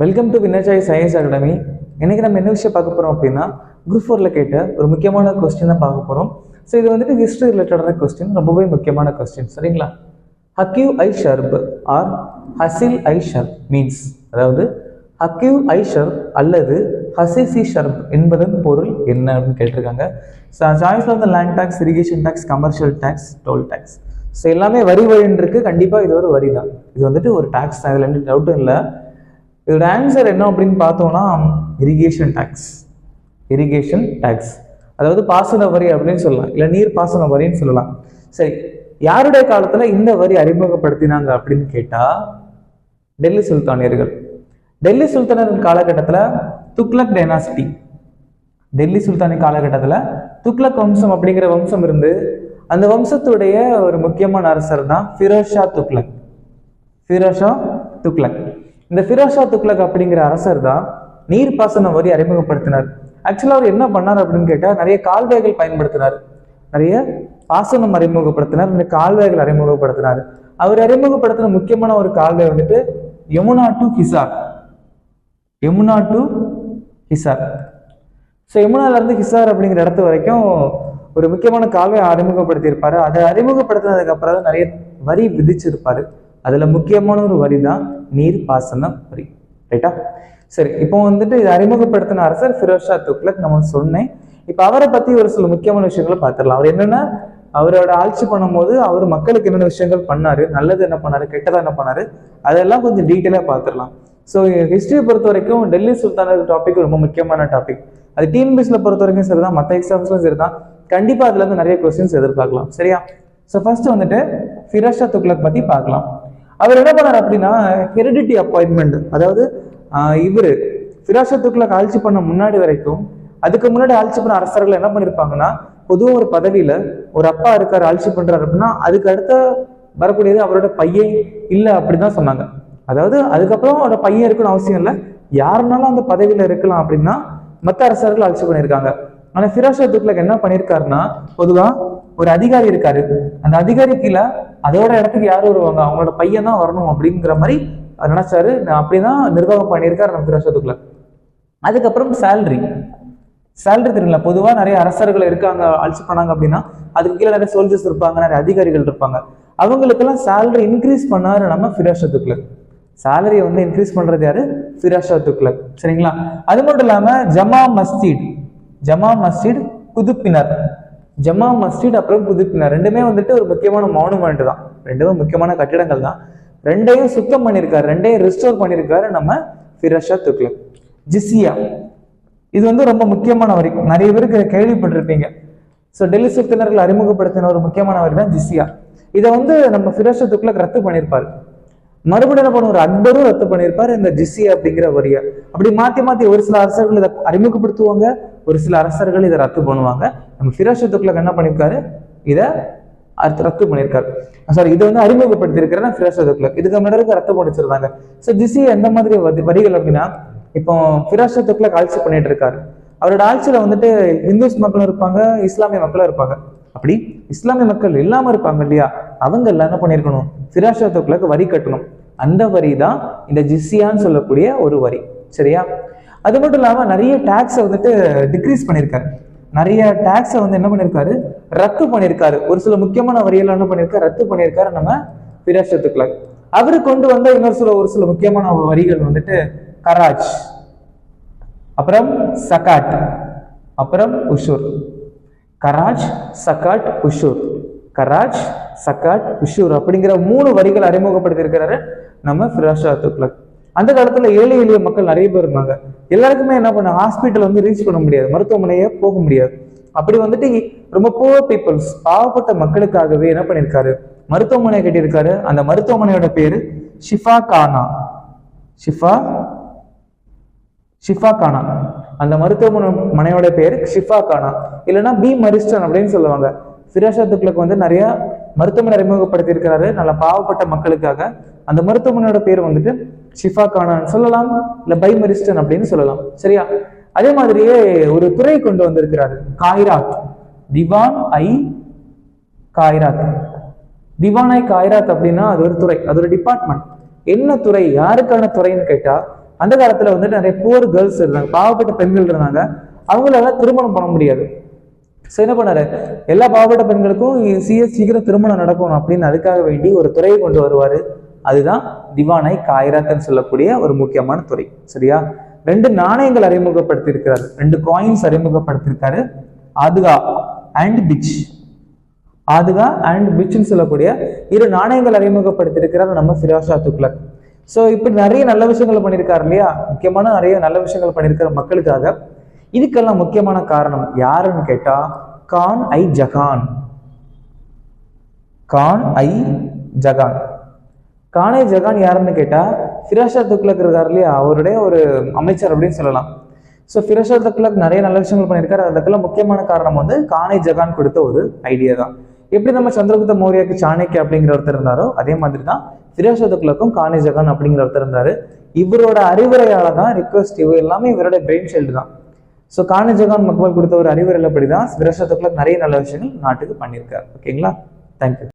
Welcome to வினர்ஜாய் science academy. இன்னைக்கு நம்ம என்ன விஷயம் பார்க்க போகிறோம் அப்படின்னா, குரூப் 4ல் கேட்ட ஒரு முக்கியமான கொஸ்டின் தான் பார்க்க போகிறோம். ஸோ இது வந்துட்டு ஹிஸ்ட்ரி ரிலேட்டடான கொஸ்டின், ரொம்பவே முக்கியமான கொஸ்டின். சரிங்களா? ஹக்கிவ் ஐ ஷர்ப் ஆர் ஹசில் ஐ ஷர்ப் மீன்ஸ், அதாவது ஹக்கிவ் ஐ ஷர்ப் அல்லது ஹசிசி ஷர்ப் என்பதன் பொருள் என்ன அப்படின்னு கேட்டிருக்காங்க. சாய்ஸ்ல வந்து land tax, irrigation tax, commercial tax, toll tax. So எல்லாமே வரின்னு இருக்கு. கண்டிப்பாக இது ஒரு வரி தான். இது வந்துட்டு ஒரு டேக்ஸ் தான், இதில் எந்த டவுட்டும் இல்லை. இதோட ஆன்சர் என்ன அப்படின்னு பார்த்தோம்னா, இரிகேஷன் டேக்ஸ். இரிகேஷன் டேக்ஸ் அதாவது பாசன வரி அப்படின்னு சொல்லலாம், இல்லை நீர் பாசன வரின்னு சொல்லலாம். சரி, யாருடைய காலத்துல இந்த வரி அறிமுகப்படுத்தினாங்க அப்படின்னு கேட்டா, டெல்லி சுல்தானியர்கள். டெல்லி சுல்தானியர் காலகட்டத்தில் துக்ளக் டைனாசிட்டி, டெல்லி சுல்தானி காலகட்டத்தில் துக்ளக் வம்சம் அப்படிங்கிற வம்சம் இருந்து, அந்த வம்சத்துடைய ஒரு முக்கியமான அரசர் தான் ஃபிரோஸ் ஷா துக்ளக். ஃபிரோஸ் ஷா துக்ளக். இந்த ஃபிரோஸ் ஷா துக்ளக் அப்படிங்கிற அரசர் தான் நீர்ப்பாசன வரி அறிமுகப்படுத்தினார். ஆக்சுவலாக அவர் என்ன பண்ணார் அப்படின்னு கேட்டால், நிறைய கால்வாய்கள் பயன்படுத்தினார், நிறைய பாசனம் அறிமுகப்படுத்தினார், இந்த கால்வாய்கள் அறிமுகப்படுத்தினார். அவர் அறிமுகப்படுத்தின முக்கியமான ஒரு கால்வாய் வந்துட்டு Yamuna to Hisar. Yamuna to Hisar. So யமுனால இருந்து ஹிசார் அப்படிங்கிற இடத்து வரைக்கும் ஒரு முக்கியமான கால்வாய் அறிமுகப்படுத்தியிருப்பாரு. அதை அறிமுகப்படுத்தினதுக்கு அப்புறம் தான் நிறைய வரி விதிச்சிருப்பாரு. அதுல முக்கியமான ஒரு வரி தான் நீர் பாசன வரி. ரைட்டா? சரி, இப்போ வந்துட்டு இதை அறிமுகப்படுத்தின அரசர் ஃபிரோஸ் ஷா துக்ளக் நம்ம சொன்னேன். இப்போ அவரை பத்தி ஒரு சில முக்கியமான விஷயங்களை பார்த்துடலாம். அவர் என்னன்னா, அவரோட ஆட்சி பண்ணும்போது அவர் மக்களுக்கு என்னென்ன விஷயங்கள் பண்ணாரு, நல்லது என்ன பண்ணாரு, கெட்டதா என்ன பண்ணாரு, அதெல்லாம் கொஞ்சம் டீட்டெயிலாக பார்த்துடலாம். ஸோ ஹிஸ்டரியை பொறுத்த வரைக்கும் டெல்லி சுல்தானர் டாபிக் ரொம்ப முக்கியமான டாபிக். அது டிஎன்பிஎஸ்சியில் பொறுத்த வரைக்கும் சரிதான், மற்ற எக்ஸாம்ஸ்லும் சரிதான். கண்டிப்பா அதுல இருந்து நிறைய கொஸ்டின்ஸ் எதிர்பார்க்கலாம். சரியா? ஸோ ஃபர்ஸ்ட் வந்துட்டு ஃபிரோஸ் ஷா துக்ளக் பத்தி பார்க்கலாம். அவர் என்ன பண்ணார் அப்படின்னா, ஹெரிடிட்டி அப்பாயின்மெண்ட், அதாவது இவரு ஃபிரோஸ் ஷா துக்ளக் ஆட்சி பண்ண முன்னாடி வரைக்கும், அதுக்கு முன்னாடி ஆட்சி பண்ண அரசர்கள் என்ன பண்ணிருப்பாங்கன்னா, பொதுவாக ஒரு பதவியில ஒரு அப்பா இருக்காரு, ஆட்சி பண்றாரு அப்படின்னா அதுக்கு அடுத்த வரக்கூடியது அவரோட பையன் இல்லை அப்படிதான் சொன்னாங்க. அதாவது அதுக்கப்புறம் அவரோட பையன் இருக்குன்னு அவசியம் இல்லை, யாருனாலும் அந்த பதவியில இருக்கலாம் அப்படின்னா மற்ற அரசர்கள் ஆட்சி பண்ணியிருக்காங்க. ஆனா ஃபிரோஸ் ஷா துக்ளக் என்ன பண்ணிருக்காருன்னா, பொதுவா ஒரு அதிகாரி இருக்காரு, அந்த அதிகாரி கீழே அதோட இடத்துக்கு யாரும் வருவாங்க, அவங்களோட பையன் தான் வரணும் அப்படிங்கிற மாதிரி நினைச்சாரு. அப்படிதான் நிர்வாகம் பண்ணியிருக்காரு நம்ம ஃபிரோஸ் ஷா துக்ளக். அதுக்கப்புறம் சேலரி தெரியல. பொதுவா நிறைய அரசர்கள் இருக்காங்க, ஆட்சி பண்ணாங்க அப்படின்னா அதுக்கு கீழே நிறைய சோல்ஜர்ஸ் இருப்பாங்க, நிறைய அதிகாரிகள் இருப்பாங்க. அவங்களுக்கெல்லாம் சேலரி இன்க்ரீஸ் பண்ணாரு நம்ம ஃபிரோஸ் ஷா துக்ளக். சேலரியை வந்து இன்க்ரீஸ் பண்றது யாரு? ஃபிரோஸ் ஷா துக்ளக். சரிங்களா? அது மட்டும் இல்லாம ஜமா மஸ்ஜித் புதுப்பினர். ஜமா மஸ்ஜித் அப்புறம் புதுப்பினர் ரெண்டுமே வந்துட்டு ஒரு முக்கியமான மானுமெண்ட் தான், ரெண்டுமே முக்கியமான கட்டிடங்கள் தான். ரெண்டையும் சுத்தம் பண்ணியிருக்காரு, ரெண்டையும் ரிஸ்டோர் பண்ணியிருக்காரு நம்ம ஃபிரோஸ் ஷா துக்ளக். ஜிசியா, இது வந்து ரொம்ப முக்கியமான வரி, நிறைய பேருக்கு கேள்விப்பட்டிருப்பீங்க. ஸோ டெல்லி சுல்தானர்கள் அறிமுகப்படுத்தின ஒரு முக்கியமான வரி தான் ஜிசியா. இதை வந்து நம்ம ஃபிரோஸ் ஷா துக்ளக் ரத்து பண்ணியிருப்பாரு. மறுபடியும் என்ன பண்ணுவார், அக்பரும் ரத்து பண்ணியிருப்பாரு இந்த ஜிசியா அப்படிங்கிற வரியை. அப்படி மாத்தி ஒரு சில அரசர்கள் இதை அறிமுகப்படுத்துவாங்க, ஒரு சில அரசர்கள் இதை ரத்து பண்ணுவாங்க. நம்ம ஃபிரோஸ் ஷா துக்ளக் என்ன பண்ணியிருக்காரு, இதை ரத்து பண்ணியிருக்காரு. சாரி, இதை வந்து அறிமுகப்படுத்தியிருக்கிறேன்னா ஃபிரோஸ் ஷா துக்ளக். இதுக்கு முன்னாடி ரத்து பண்ணிச்சிருந்தாங்க. ஸோ ஜிசியா எந்த மாதிரி வரிகள் அப்படின்னா, இப்போ ஃபிரோஸ் ஷா துக்ளக் ஆட்சி பண்ணிட்டு இருக்காரு. அவரோட ஆட்சியில வந்துட்டு இந்துஸ் மக்களும் இருப்பாங்க, இஸ்லாமிய மக்களும் இருப்பாங்க. அப்படி இஸ்லாமிய மக்கள் இல்லாம இருப்பாங்க இல்லையா, அவங்க எல்லாம் என்ன பண்ணிருக்கணும், ஃபிரோஸ் ஷா துக்ளக் வரி கட்டணும். அந்த வரி தான் இந்த ஜிசியான்னு சொல்லக்கூடிய ஒரு வரி. சரியா? அது மட்டும் இல்லாம நிறைய டாக்ஸை வந்துட்டு டிக்ரீஸ் பண்ணியிருக்காரு, நிறைய டாக்ஸை வந்து என்ன பண்ணியிருக்காரு, ரத்து பண்ணியிருக்காரு. ஒரு சில முக்கியமான வரியெல்லாம் என்ன பண்ணியிருக்காரு, ரத்து பண்ணியிருக்காரு நம்ம ஃபிரோஸ் ஷா துக்ளக். அவரு கொண்டு வந்த ஒரு சில முக்கியமான வரிகள் வந்துட்டு கராஜ், அப்புறம் சகாட், அப்புறம் உஷூர். கராஜ், சகாட், உஷூர். கராஜ், சகாட், உஷூர் அப்படிங்கிற 3 வரிகள் அறிமுகப்படுத்தியிருக்கிறாரு நம்ம ஃபிரோஸ் ஷா துக்ளக். அந்த காலத்துல ஏழை எளிய மக்கள் நிறைய பேர் இருந்தாங்க. எல்லாருக்குமே என்ன பண்ண, ஹாஸ்பிட்டல் வந்து ரீச் பண்ண முடியாது, மருத்துவமனையே போக முடியாது. அப்படி வந்துட்டு ரொம்ப புவர் பீப்புள்ஸ், பாவப்பட்ட மக்களுக்காகவே என்ன பண்ணியிருக்காரு, மருத்துவமனை கட்டியிருக்காரு. அந்த மருத்துவமனையோட பேரு ஷிஃபா கானா. அந்த மருத்துவமனையோட பேரு ஷிஃபா கானா, இல்லைன்னா பி மரிஸ்டன் அப்படின்னு சொல்லுவாங்க. ஃபிரோஸ் ஷா துக்ளக் வந்து நிறைய மருத்துவமனை அறிமுகப்படுத்தி இருக்கிறாரு நல்ல பாவப்பட்ட மக்களுக்காக. அந்த மருத்துவமனையோட பேர் வந்துட்டு ஷிஃபா கானான்னு சொல்லலாம், இல்ல பை மரிஸ்டன் அப்படின்னு சொல்லலாம். சரியா? அதே மாதிரியே ஒரு துறை கொண்டு வந்திருக்கிறாரு, காய்ராத், திவான் ஐ காய்ராத். திவான் ஐ காய்ராத் அப்படின்னா அது ஒரு துறை, அது ஒரு டிபார்ட்மெண்ட். என்ன துறை, யாருக்கான துறைன்னு கேட்டா, அந்த காலத்துல வந்துட்டு நிறைய புவர் கேர்ள்ஸ் இருந்தாங்க, பாவப்பட்ட பெண்கள் இருந்தாங்க, அவங்களால திருமணம் பண்ண முடியாது. ஸோ என்ன பண்ணாரு, எல்லா பாவப்பட்ட பெண்களுக்கும் சீக்கிரம் திருமணம் நடக்கணும் அப்படின்னு அதுக்காக வேண்டி ஒரு துறையை கொண்டு வருவாரு. அதுதான் திவானை காயிராத்ன்னு சொல்லக்கூடிய ஒரு முக்கியமான துறை. சரியா? 2 நாணயங்கள் அறிமுகப்படுத்தி இருக்கிறாரு, 2 காயின்ஸ் அறிமுகப்படுத்திருக்காரு, ஆதுகா அண்ட் பிச். ஆதுகா அண்ட் பிச்ன்னு சொல்லக்கூடிய 2 நாணயங்கள் அறிமுகப்படுத்தியிருக்கிறார் நம்ம ஃபிரோஸ் ஷா துக்ளக். ஸோ இப்படி நிறைய நல்ல விஷயங்கள் பண்ணியிருக்காரு இல்லையா, முக்கியமான நிறைய நல்ல விஷயங்கள் பண்ணியிருக்கிற மக்களுக்காக. இதுக்கெல்லாம் முக்கியமான காரணம் யாருன்னு கேட்டா கான் ஐ ஜகான். கான் ஐ ஜகான். கான் ஐ ஜகான் யாருன்னு கேட்டா ஃபிரோஸ் ஷா துக்ளக் இருக்காரு இல்லையா, அவருடைய ஒரு அமைச்சர் அப்படின்னு சொல்லலாம். ஸோ ஃபிரோஸ் ஷா துக்ளக் நிறைய நல்ல விஷயங்கள் பண்ணியிருக்காரு. அதுக்கெல்லாம் முக்கியமான காரணம் வந்து கான் ஐ ஜகான் கொடுத்த ஒரு ஐடியா தான். எப்படி நம்ம சந்திரகுப்த மௌரியாக்கு சாணக்கிய அப்படிங்கிற ஒருத்தர் இருந்தாரோ அதே மாதிரி தான் ஃபிரோஸ் ஷா துக்ளக்கும் கான் ஐ ஜகான் அப்படிங்கிற ஒருத்தர் இருந்தாரு. இவரோட அறிவுரையால தான் ரிக்வெஸ்ட், இவர் எல்லாமே இவரோட பிரெயின் சைல்டு தான். ஸோ கான் ஐ ஜகான் மக்பல் கொடுத்த ஒரு அறிவுரையில படிதான் ஃபிரோஸ் ஷா துக்ளக் நிறைய நல்ல விஷயங்கள் நாட்டுக்கு பண்ணியிருக்காரு. ஓகேங்களா? தேங்க்யூ.